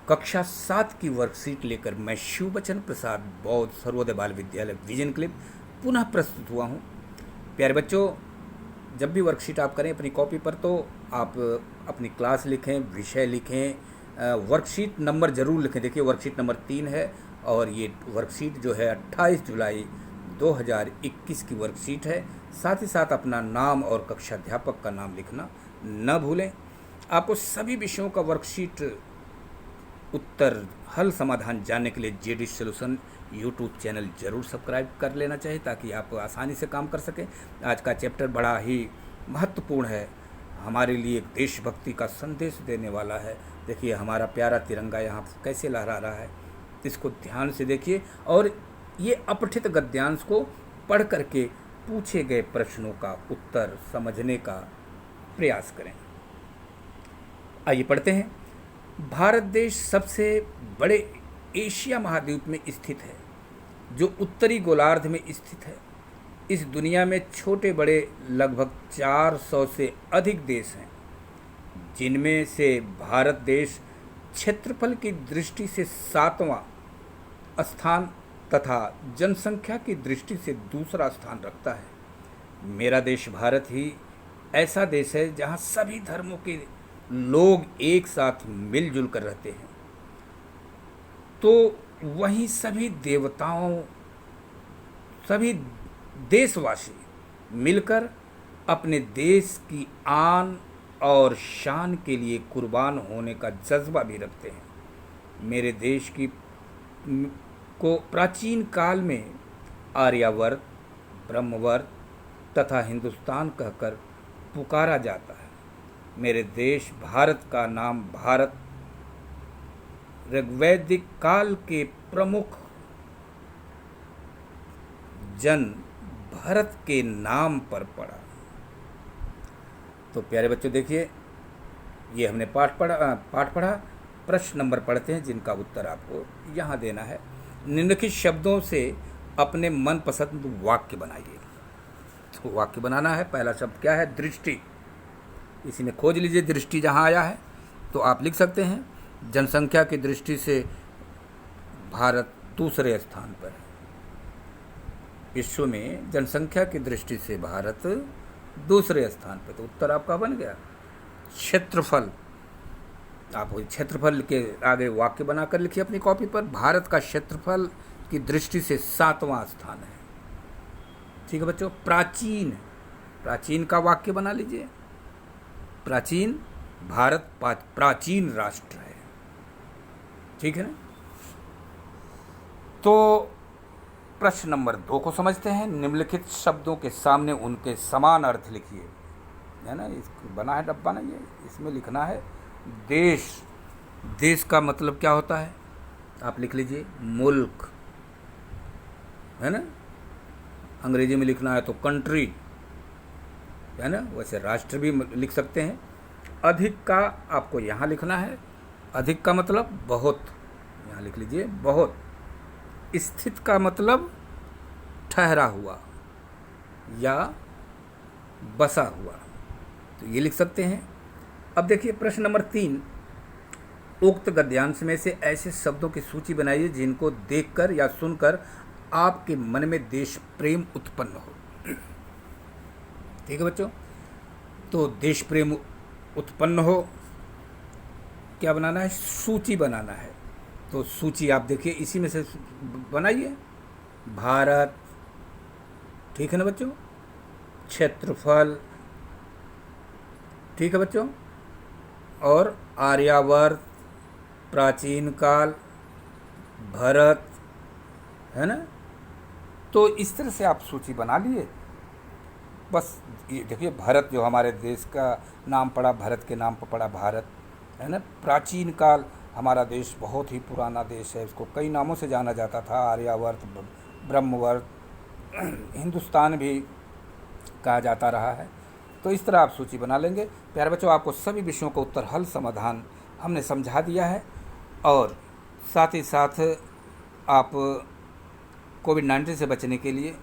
कक्षा 7 की वर्कशीट लेकर मैं शिव बचन प्रसाद बौद्ध सर्वोदय बाल विद्यालय विजन क्लिप पुनः प्रस्तुत हुआ हूँ। प्यारे बच्चों, जब भी वर्कशीट आप करें अपनी कॉपी पर तो आप अपनी क्लास लिखें, विषय लिखें, वर्कशीट नंबर ज़रूर लिखें। देखिए वर्कशीट नंबर 3 है और ये वर्कशीट जो है 28 जुलाई 2021 की वर्कशीट है। साथ ही साथ अपना नाम और कक्षा अध्यापक का नाम लिखना न भूलें। आपको सभी विषयों का वर्कशीट उत्तर हल समाधान जानने के लिए जेडी सॉल्यूशन यूट्यूब चैनल ज़रूर सब्सक्राइब कर लेना चाहिए ताकि आप आसानी से काम कर सकें। आज का चैप्टर बड़ा ही महत्वपूर्ण है, हमारे लिए एक देशभक्ति का संदेश देने वाला है। देखिए हमारा प्यारा तिरंगा यहाँ कैसे लहरा रहा है, इसको ध्यान से देखिए और ये अपठित गद्यांश को पढ़ करके पूछे गए प्रश्नों का उत्तर समझने का प्रयास करें। आइए पढ़ते हैं। भारत देश सबसे बड़े एशिया महाद्वीप में स्थित है, जो उत्तरी गोलार्ध में स्थित है। इस दुनिया में छोटे बड़े लगभग 400 से अधिक देश हैं, जिनमें से भारत देश क्षेत्रफल की दृष्टि से 7वां स्थान तथा जनसंख्या की दृष्टि से दूसरा स्थान रखता है। मेरा देश भारत ही ऐसा देश है जहाँ सभी धर्मों के लोग एक साथ मिलजुल कर रहते हैं, तो वहीं सभी देवताओं, सभी देशवासी मिलकर अपने देश की आन और शान के लिए कुर्बान होने का जज्बा भी रखते हैं। मेरे देश को प्राचीन काल में आर्यावर्त, ब्रह्मवर्त तथा हिंदुस्तान कहकर पुकारा जाता है। मेरे देश भारत का नाम भारत ऋग्वैदिक काल के प्रमुख जन भरत के नाम पर पड़ा। तो प्यारे बच्चों देखिए, ये हमने पाठ पढ़ा। प्रश्न नंबर पढ़ते हैं जिनका उत्तर आपको यहाँ देना है। निम्नलिखित शब्दों से अपने मनपसंद वाक्य बनाइए। तो वाक्य बनाना है। पहला शब्द क्या है? दृष्टि। इसी में खोज लीजिए दृष्टि जहाँ आया है तो आप लिख सकते हैं जनसंख्या की दृष्टि से भारत दूसरे स्थान पर है। विश्व में जनसंख्या की दृष्टि से भारत दूसरे स्थान पर, तो उत्तर आपका बन गया। क्षेत्रफल, आप क्षेत्रफल के आगे वाक्य बनाकर लिखिए अपनी कॉपी पर। भारत का क्षेत्रफल की दृष्टि से 7वां स्थान है। ठीक है बच्चों। प्राचीन, प्राचीन का वाक्य बना लीजिए। प्राचीन, भारत प्राचीन राष्ट्र है। ठीक है ना। तो प्रश्न नंबर 2 को समझते हैं। निम्नलिखित शब्दों के सामने उनके समान अर्थ लिखिए। है ना, बना है डब्बा ना, ये इसमें लिखना है देश। देश का मतलब क्या होता है? आप लिख लीजिए मुल्क, है ना। अंग्रेजी में लिखना है तो कंट्री, है ना। वैसे राष्ट्र भी लिख सकते हैं। अधिक का आपको यहाँ लिखना है। अधिक का मतलब बहुत, यहाँ लिख लीजिए बहुत। स्थित का मतलब ठहरा हुआ या बसा हुआ, तो ये लिख सकते हैं। अब देखिए प्रश्न नंबर 3। उक्त गद्यांश में से ऐसे शब्दों की सूची बनाइए जिनको देखकर या सुनकर आपके मन में देश प्रेम उत्पन्न हो। ठीक है बच्चों। तो देश प्रेम उत्पन्न हो, क्या बनाना है? सूची बनाना है। तो सूची आप देखिए इसी में से बनाइए। भारत, ठीक है ना बच्चों। क्षेत्रफल, ठीक है बच्चों। और आर्यावर्त, प्राचीन काल, भरत, है ना। तो इस तरह से आप सूची बना लिए। बस ये देखिए, भारत जो हमारे देश का नाम पड़ा, भारत के नाम पर पड़ा भारत, है ना। प्राचीन काल, हमारा देश बहुत ही पुराना देश है, इसको कई नामों से जाना जाता था। आर्यावर्त, ब्रह्मवर्त, हिंदुस्तान भी कहा जाता रहा है। तो इस तरह आप सूची बना लेंगे। प्यारे बच्चों, आपको सभी विषयों का उत्तर हल समाधान हमने समझा दिया है और साथ ही साथ आप कोविड-19 से बचने के लिए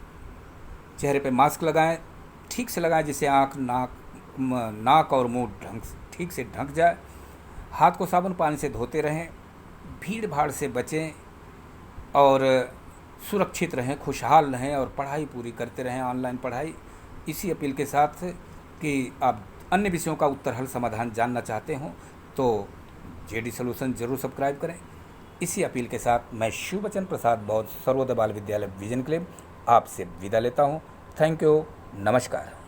चेहरे पे मास्क लगाएं, ठीक से लगाएं जिससे आँख, नाक और मुंह ठीक से ढक जाए। हाथ को साबुन पानी से धोते रहें भीड़ भाड़ से बचें और सुरक्षित रहें, खुशहाल रहें और पढ़ाई पूरी करते रहें, ऑनलाइन पढ़ाई। इसी अपील के साथ कि आप अन्य विषयों का उत्तर हल समाधान जानना चाहते हों तो जेडी सॉल्यूशन ज़रूर सब्सक्राइब करें। इसी अपील के साथ मैं शिव बचन प्रसाद बौद्ध सर्वोदय बाल विद्यालय विजन क्लब आपसे विदा लेता हूँ। थैंक यू, नमस्कार।